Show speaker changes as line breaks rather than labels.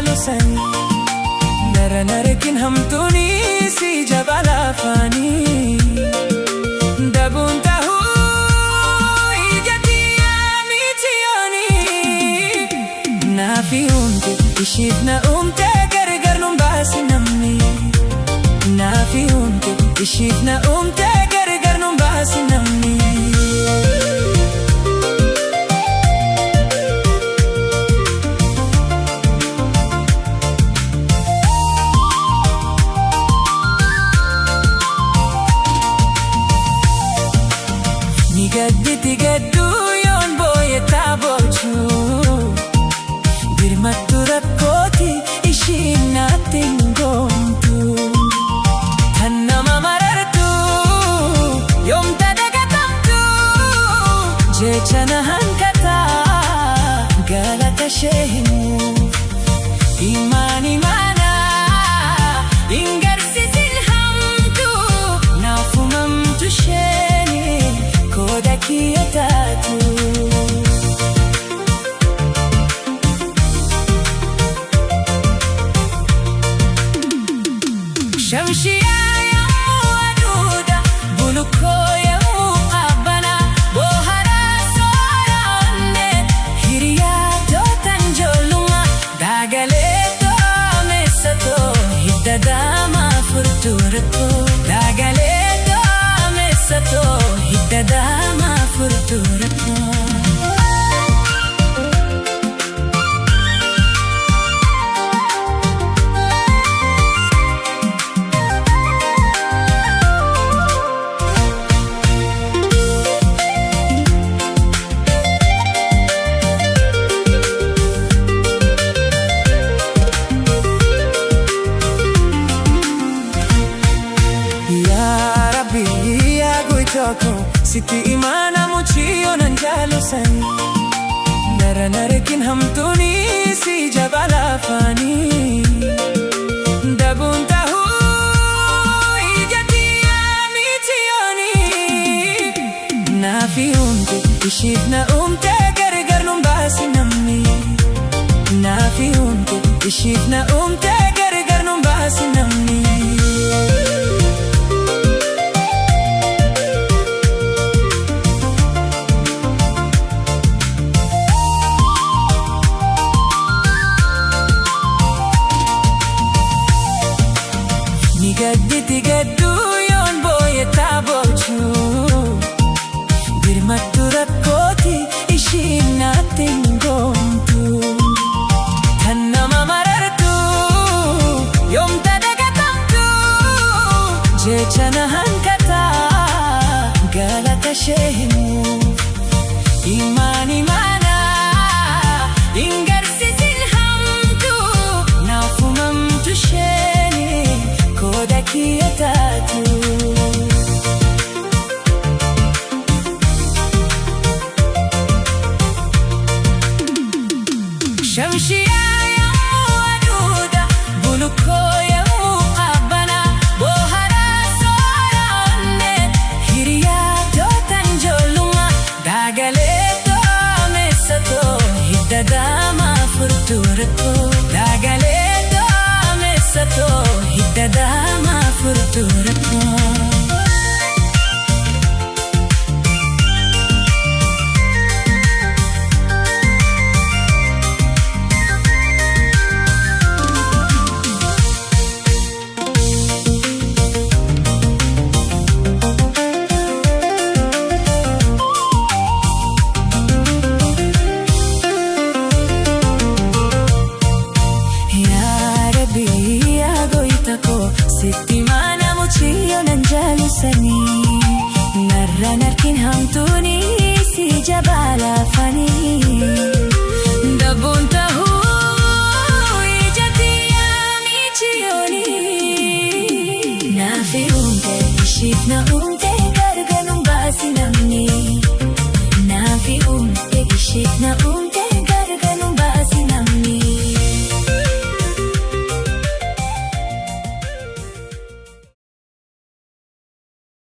jaalusani nara narakin hamtuuni si jabala afani dabuun tahuu ijatiya mitiyoni naafi umte ishiif na umte gargar nun baasi namni naafi umte ishiif na umte gargar nun baasi namni Gadditi gaddu yoon booyetaa bochuu birmattu rakkooti ishiin naatti hin goomtu tan nama marartu yoomta dagatamtu jecha na hankataa galata ishee himuuf imaan imaana hin garsiisin hamtu naafumamtu isheeni koda kiyataatu shamshiya yammuu aduuda bulukoo yammuu qabbana booharaa sooranne hiriyaa dootan joolluma daagalee doomeessatoo hidda daamaa furtuu rakkoo daagalee doomeessatoo hidda daamaa furtuu rakkoo Sitti imaana muchiyoo nan jaalusani nara narakin hamtuuni si jabala afani dabuun tahuu ijatiya mitiyoni naafi umte ishiif na umte gargar nun baasi namni naafi umte ishiif na umte gargar nun baasi namni Gadditi gaddu yoon booyetaa bochuu birmattu rakkooti ishiin naatti hin goomtu tan nama marartu yoomta dagatamtu jecha na hankataa galata ishee himuuf imaan imaana hin garsiisin hamtu naafumamtu isheeni koda kiyataatu shamshiya yammuu aduuda bulukoo yammuu qabbana booharaa sooranne hiriyaa dootan joolluma daagalee doomeessatoo hidda daamaa furtuu rakkoo daagalee doomeessatoo hidda daamaa furtuu rakkoo sitti imaana muchiyoo nan jaalusani narra narkin hamtuuni si jabala afani dabuun tahuu ijatiya mitiyoni naafi umte ishiif na umte gargar nun baasi namni naafi umte ishiif na umte